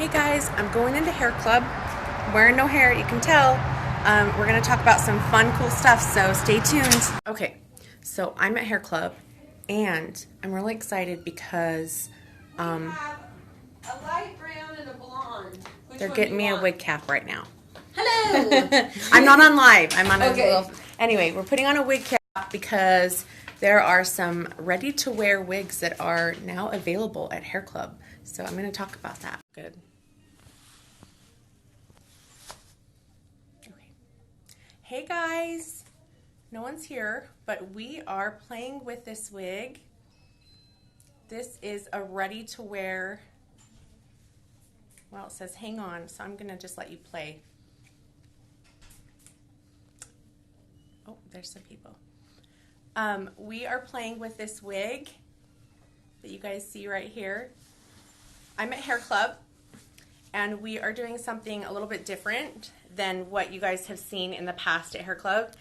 Hey guys, I'm going into hair club. I'm wearing no hair, you can tell. We're going to talk about some fun, cool stuff, so stay tuned. Okay, so I'm at hair club, and I'm really excited because We have a light brown and a blonde. they're getting me a wig cap right now. Hello! I'm not on live. I'm on a Okay. little... Anyway, we're putting on a wig cap because there are some ready-to-wear wigs that are now available at hair club. So I'm going to talk about that. Good. Okay. Hey guys, no one's here, but we are playing with this wig. This is a ready-to-wear, well, it says hang on, so I'm going to just let you play. Oh, there's some people. We are playing with this wig that you guys see right here. I'm at Hair Club, and we are doing something a little bit different than what you guys have seen in the past at Hair Club.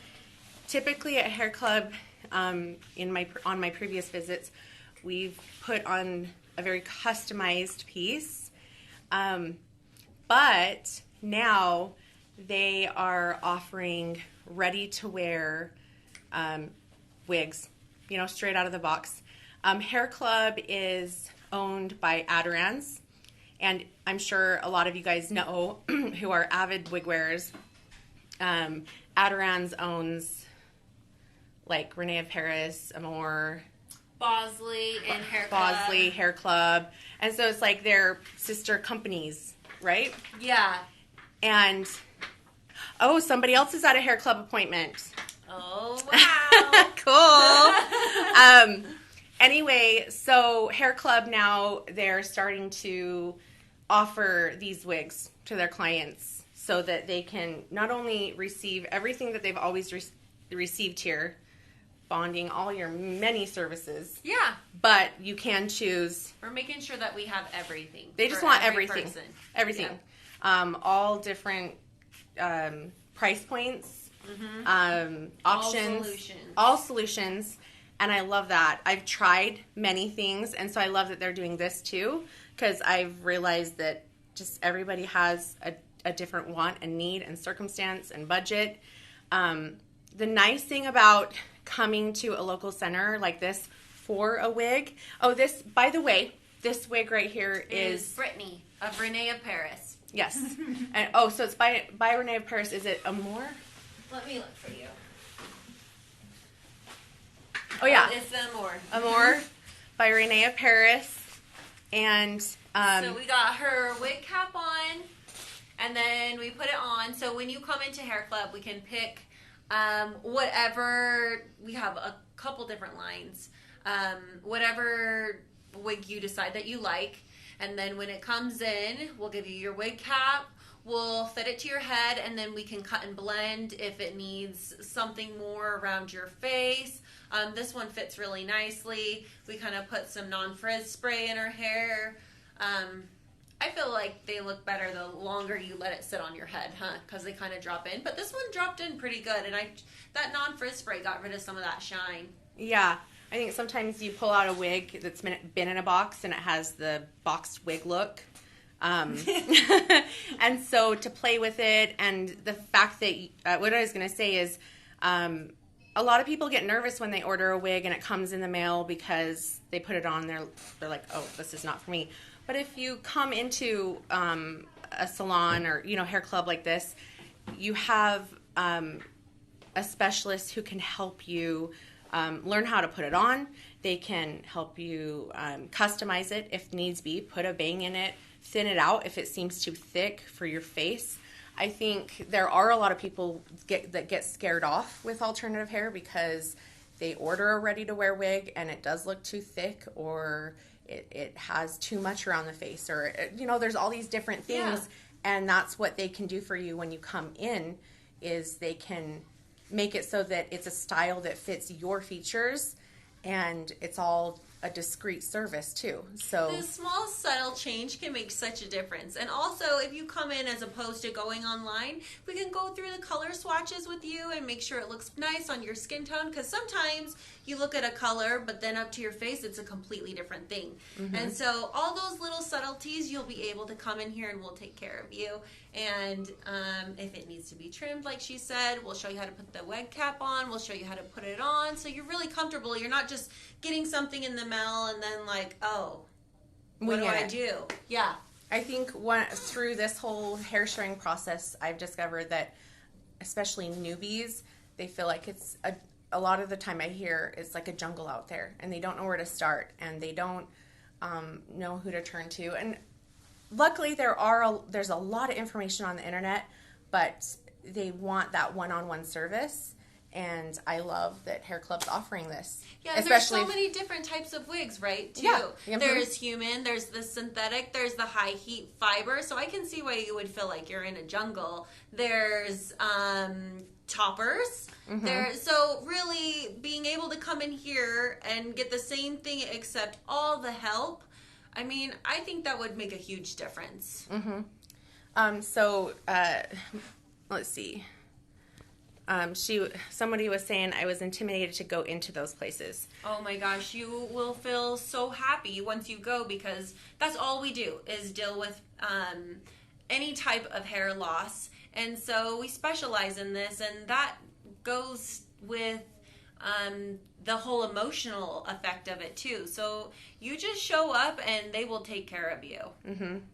Typically at Hair Club, on my previous visits, we've put on a very customized piece, but now they are offering ready-to-wear wigs, you know, straight out of the box. Hair Club is owned by Aderans, and I'm sure a lot of you guys know who are avid wig wearers. Aderans owns like Rene of Paris, Amore, Bosley and Hair Club. Bosley, Hair Club, and so it's like their sister companies, right? Yeah. And oh, somebody else is at a Hair Club appointment. Oh, wow. Cool. Anyway, so Hair Club now, they're starting to offer these wigs to their clients so that they can not only receive everything that they've always received here, bonding, all your many services. Yeah. But you can choose. We're making sure that we have everything. They just for want every everything. person. Everything. Yeah. All different price points. Options, all solutions, and I love that. I've tried many things, and so I love that they're doing this too, because I've realized that just everybody has a different want and need and circumstance and budget. The nice thing about coming to a local center like this for a wig, oh, this, by the way, this wig right here is Brittany of Rene of Paris. Yes. And oh, so it's by Rene of Paris. Is it Amore? Let me look for you. Oh, yeah. It's Amore. Amore by Rene of Paris. And so we got her wig cap on, and then we put it on. So when you come into Hair Club, we can pick whatever. We have a couple different lines. Whatever wig you decide that you like. And then when it comes in, we'll give you your wig cap. We'll fit it to your head, and then we can cut and blend if it needs something more around your face. This one fits really nicely. We kind of put some non-frizz spray in her hair. I feel like they look better the longer you let it sit on your head, huh? Because they kind of drop in. But this one dropped in pretty good, and that non-frizz spray got rid of some of that shine. yeah, I think sometimes you pull out a wig that's been in a box and it has the boxed wig look. And so to play with it, and the fact that what I was going to say is a lot of people get nervous when they order a wig and it comes in the mail because they put it on, they're like, oh, this is not for me. But if you come into a salon or, you know, hair club like this, you have a specialist who can help you learn how to put it on. They can help you customize it if needs be, put a bang in it, thin it out if it seems too thick for your face. I think there are a lot of people that get scared off with alternative hair because they order a ready-to-wear wig and it does look too thick, or it has too much around the face, or, you know, there's all these different things. Yeah. And that's what they can do for you when you come in, is they can make it so that it's a style that fits your features, and it's all a discreet service too. So the small subtle change can make such a difference. And also, if you come in as opposed to going online, we can go through the color swatches with you and make sure it looks nice on your skin tone, because sometimes you look at a color but then up to your face it's a completely different thing. And so all those little subtleties, you'll be able to come in here and we'll take care of you. And if it needs to be trimmed, like she said, we'll show you how to put the wig cap on. We'll show you how to put it on so you're really comfortable. You're not just getting something in the mail and then like, oh, what do I do? Yeah. I think through this whole hair sharing process, I've discovered that especially newbies, they feel like it's a lot of the time I hear it's like a jungle out there, and they don't know where to start, and they don't know who to turn to. And luckily, there's a lot of information on the internet, but they want that one-on-one service. And I love that Hair Club's offering this. Yeah, especially there's so many different types of wigs, right, too. Yeah. There's human, there's the synthetic, there's the high heat fiber. So I can see why you would feel like you're in a jungle. There's toppers. So really being able to come in here and get the same thing except all the help, I mean, I think that would make a huge difference. Let's see. Somebody was saying I was intimidated to go into those places. Oh my gosh, you will feel so happy once you go, because that's all we do is deal with any type of hair loss. And so we specialize in this, and that goes with the whole emotional effect of it too. So you just show up and they will take care of you.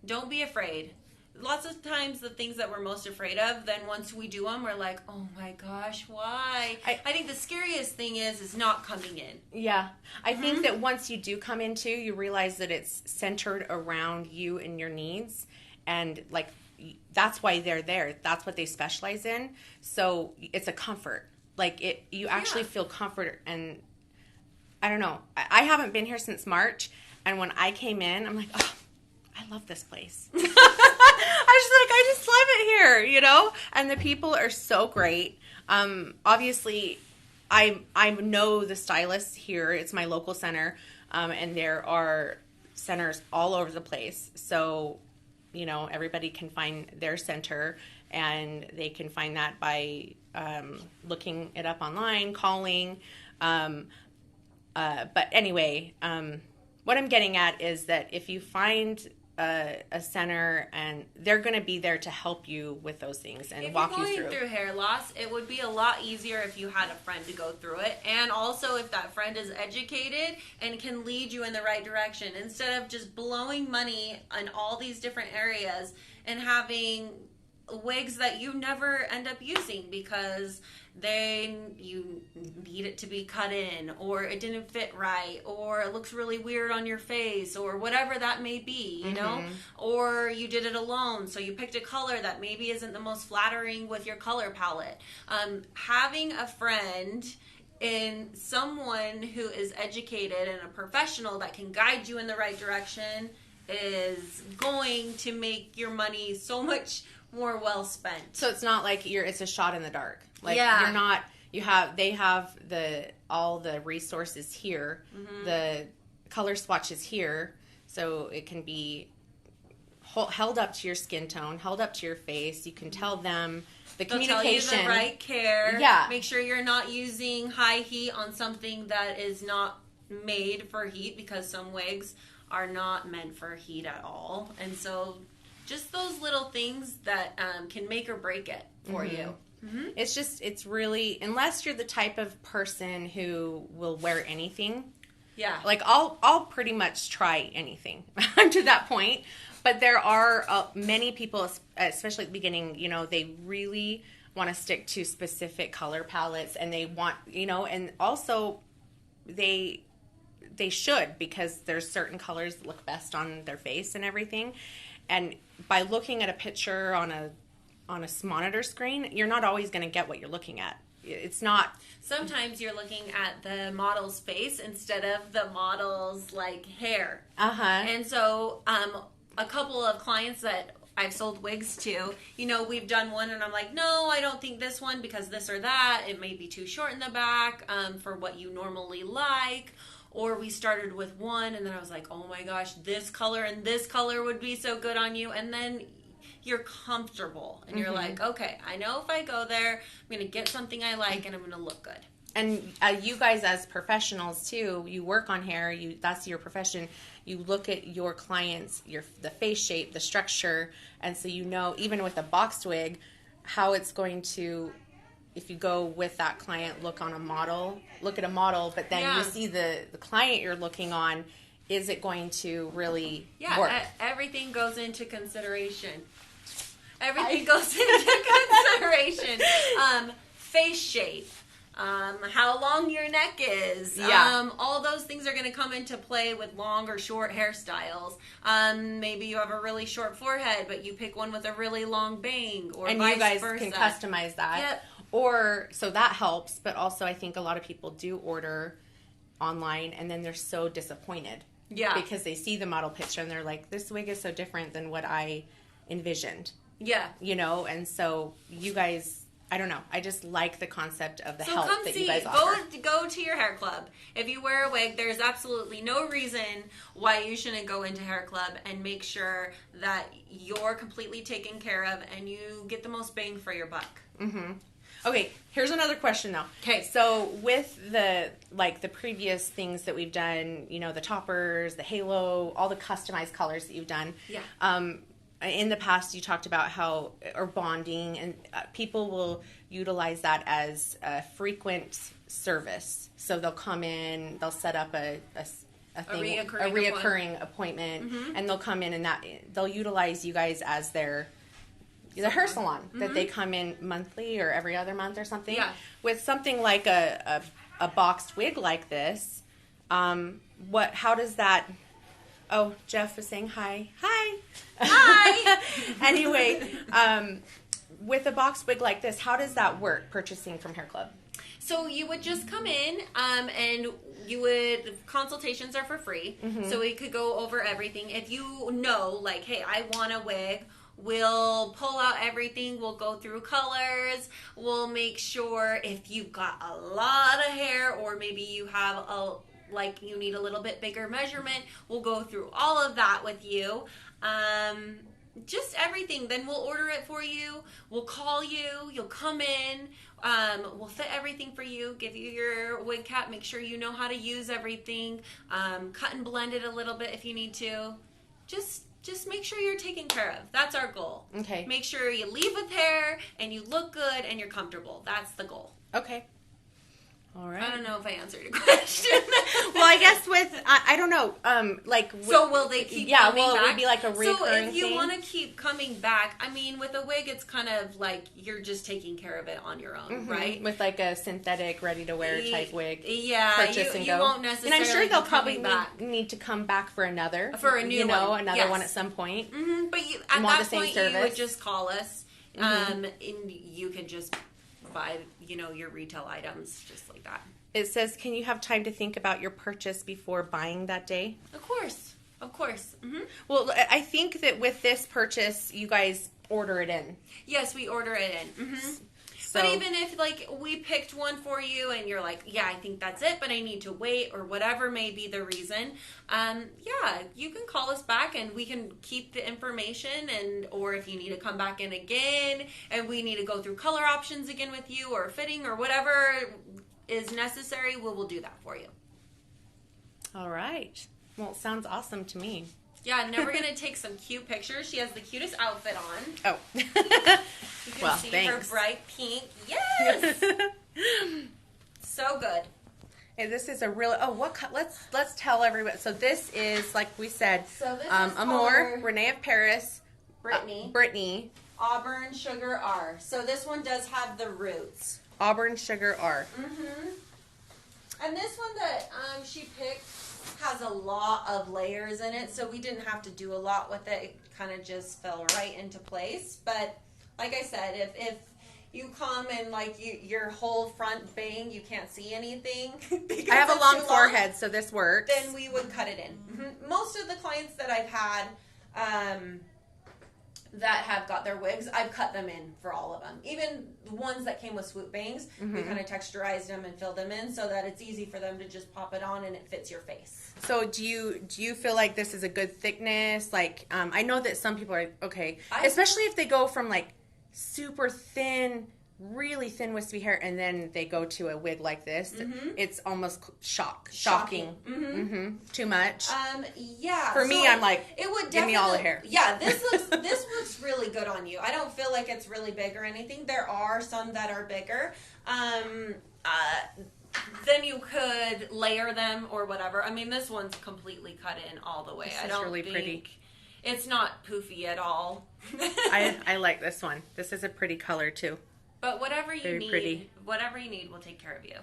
Don't be afraid. Lots of times the things that we're most afraid of, then once we do them, we're like, oh my gosh, why? I think the scariest thing is not coming in. Yeah. I think that once you do come into, you realize that it's centered around you and your needs. And like, that's why they're there. That's what they specialize in. So it's a comfort. Like you actually feel comfort. And I don't know. I haven't been here since March. And when I came in, I'm like, oh, I love this place. I just love it here, you know? And the people are so great. Obviously, I know the stylists here. It's my local center. And there are centers all over the place. So, you know, everybody can find their center. And they can find that by looking it up online, calling. But anyway, what I'm getting at is that if you find a center, and they're going to be there to help you with those things and walk you through. If you're going through hair loss, it would be a lot easier if you had a friend to go through it, and also if that friend is educated and can lead you in the right direction, instead of just blowing money on all these different areas and having wigs that you never end up using because you need it to be cut in, or it didn't fit right, or it looks really weird on your face, or whatever that may be, you know, or you did it alone, so you picked a color that maybe isn't the most flattering with your color palette. Having a friend in someone who is educated and a professional that can guide you in the right direction is going to make your money so much more well spent. So it's not like it's a shot in the dark. Like you're not. They have all the resources here. The color swatches here, so it can be held up to your skin tone, held up to your face. You can tell them the communication. They'll tell you the right care. Yeah. Make sure you're not using high heat on something that is not made for heat, because some wigs are not meant for heat at all, and so just those little things that can make or break it for you. It's really, unless you're the type of person who will wear anything. Yeah. Like I'll pretty much try anything to that point. But there are many people, especially at the beginning, you know, they really want to stick to specific color palettes, and they want, you know, and also they should, because there's certain colors that look best on their face and everything. And by looking at a picture on a monitor screen, you're not always going to get what you're looking at. It's not. Sometimes you're looking at the model's face instead of the model's like hair. And so a couple of clients that I've sold wigs to, you know, we've done one and I'm like, no, I don't think this one because this or that. It may be too short in the back for what you normally like. or we started with one and then I was like, oh my gosh, this color and this color would be so good on you. And then you're comfortable and you're like, okay, I know if I go there, I'm going to get something I like and I'm going to look good. And you guys as professionals too, you work on hair, that's your profession. You look at your clients, the face shape, the structure, and so you know, even with a boxed wig, how it's going to, if you go with that client, look at a model, but then you see the client you're looking on, is it going to really work? Everything goes into consideration. Everything goes into consideration. Face shape. How long your neck is. All those things are going to come into play with long or short hairstyles. Maybe you have a really short forehead, but you pick one with a really long bang, or and vice you guys versa. Can customize that. Yep. Or, so that helps, but also I think a lot of people do order online and then they're so disappointed. Yeah. Because they see the model picture and they're like, this wig is so different than what I envisioned. Yeah. You know, and so you guys, I don't know, I just like the concept of the help that you guys offer. offer. Go to your hair club. If you wear a wig, there's absolutely no reason why you shouldn't go into hair club and make sure that you're completely taken care of and you get the most bang for your buck. Mm-hmm. Okay, here's another question though. Okay. So with the previous things that we've done, you know, the toppers, the halo, all the customized colors that you've done. Yeah. In the past you talked about how, or bonding, and people will utilize that as a frequent service. So they'll come in, they'll set up a reoccurring appointment, and they'll come in and they'll utilize you guys as the hair salon, that they come in monthly or every other month or something. Yeah. With something like a boxed wig like this, how does that, oh, Jeff was saying hi. Hi. Hi. Anyway, with a boxed wig like this, how does that work, purchasing from Hair Club? So you would just come in, and consultations are for free, so we could go over everything. If you know, like, hey, I want a wig, we'll pull out everything. We'll go through colors. We'll make sure if you've got a lot of hair, or maybe you have you need a little bit bigger measurement, we'll go through all of that with you. Just everything. Then we'll order it for you. We'll call you. You'll come in. We'll fit everything for you, give you your wig cap, make sure you know how to use everything, cut and blend it a little bit if you need to. Just make sure you're taken care of. That's our goal. Okay. Make sure you leave with hair and you look good and you're comfortable. That's the goal. Okay. All right. I don't know if I answered your question. Well, I guess I don't know. So will they keep coming back? Yeah, well, it would be like a recurring thing. So if you want to keep coming back, I mean, with a wig, it's kind of like you're just taking care of it on your own, right? With like a synthetic, ready-to-wear type wig. Yeah, purchase and go. You won't necessarily. And I'm sure they'll probably need to come back for a new one at some point. Mm-hmm. But at that point, you would just call us, and you can just buy, your retail items just like that. It says, can you have time to think about your purchase before buying that day? Of course. Mm-hmm. Well, I think that with this purchase, you guys order it in. Yes, we order it in. Mm-hmm. So, but even if we picked one for you and you're like, yeah, I think that's it, but I need to wait, or whatever may be the reason, you can call us back and we can keep the information, or if you need to come back in again and we need to go through color options again with you, or fitting, or whatever is necessary, we'll do that for you. All right. Well, it sounds awesome to me. Yeah, and then we're going to take some cute pictures. She has the cutest outfit on. Oh. You can see thanks. her bright pink. Yes! So good. And this is a really, let's tell everybody. So this is, like we said, Amore, Rene of Paris, Brittany, Auburn Sugar R. So this one does have the roots. Auburn Sugar R. Mm-hmm. And this one that she picked has a lot of layers in it, so we didn't have to do a lot with it. It kind of just fell right into place. But like I said, if you come and your whole front bang, you can't see anything. I have a long forehead, so this works. Then we would cut it in. Mm-hmm. Most of the clients that I've had that have got their wigs, I've cut them in for all of them. Even the ones that came with swoop bangs, we kind of texturized them and filled them in so that it's easy for them to just pop it on and it fits your face. So do you feel like this is a good thickness? Like, I know that some people are, okay, especially if they go from like super thin, really thin wispy hair, and then they go to a wig like this. It's almost shocking. Too much. Yeah. For me, I'm like, it would give me all the hair. Yeah, this looks really good on you. I don't feel like it's really big or anything. There are some that are bigger. Then you could layer them or whatever. I mean, this one's completely cut in all the way. This is really pretty. It's not poofy at all. I like this one. This is a pretty color too. But whatever you Very need, pretty. whatever you need, we'll take care of you.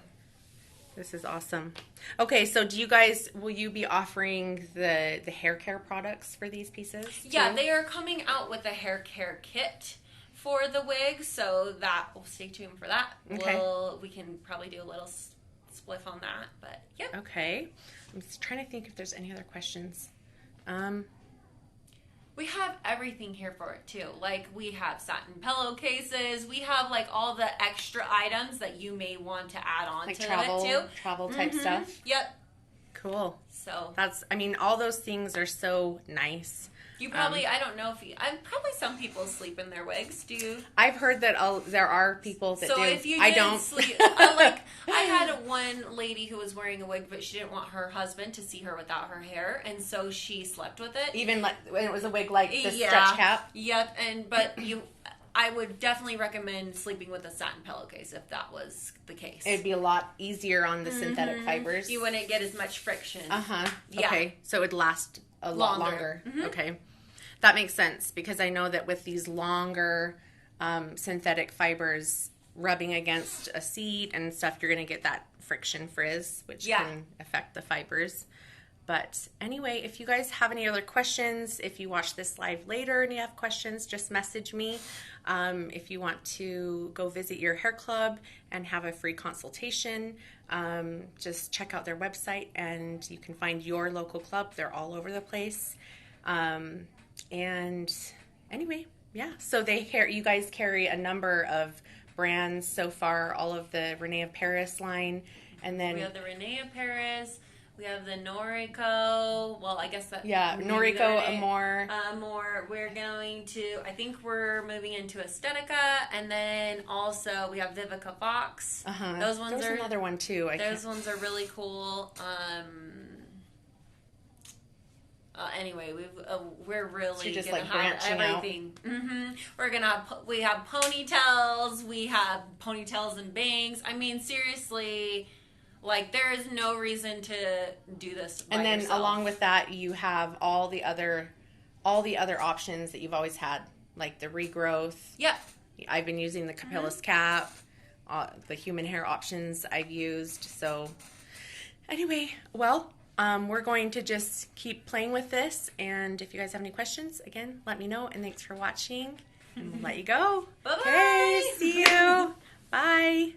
This is awesome. Okay, so will you be offering the hair care products for these pieces? Yeah, too? they are coming out with a hair care kit for the wig, so that we'll stay tuned for that. Okay. We can probably do a little spliff on that, but yeah. Okay. I'm just trying to think if there's any other questions. We have everything here for it too. Like we have satin pillowcases. We have like all the extra items that you may want to add on Like to travel, it too. travel type stuff. Yep. Cool. So all those things are so nice. you probably, I don't know if probably some people sleep in their wigs. Do you? I've heard that there are people that do. So if you didn't sleep, I had one lady who was wearing a wig, but she didn't want her husband to see her without her hair, and so she slept with it. Even like when it was a wig like the stretch cap. Yep, I would definitely recommend sleeping with a satin pillowcase if that was the case. It'd be a lot easier on the synthetic fibers. You wouldn't get as much friction. Yeah. Okay, so it would last a lot longer. Okay, that makes sense because I know that with these longer synthetic fibers rubbing against a seat and stuff, you're going to get that friction frizz, which can affect the fibers. But anyway, if you guys have any other questions, if you watch this live later and you have questions, just message me. If you want to go visit your hair club and have a free consultation, just check out their website and you can find your local club. They're all over the place. And anyway, yeah. So you guys carry a number of brands so far, all of the Rene of Paris line. And then we have the Rene of Paris. We have the Noriko. Well, I guess that. Yeah, Noriko, Amore. Amore. I think we're moving into Estetica. And then also we have Vivica Fox. Those ones There's another one too. Those ones are really cool. Anyway, we're really just gonna like have everything. We're gonna we have ponytails. We have ponytails and bangs. I mean, seriously. Like, there is no reason to do this by And then yourself. along with that, you have all the other options that you've always had, like the regrowth. Yep. I've been using the capillus cap, the human hair options I've used. So anyway, well, we're going to just keep playing with this. And if you guys have any questions, again, let me know. And thanks for watching. And we'll let you go. Bye-bye. Okay, see you. Bye.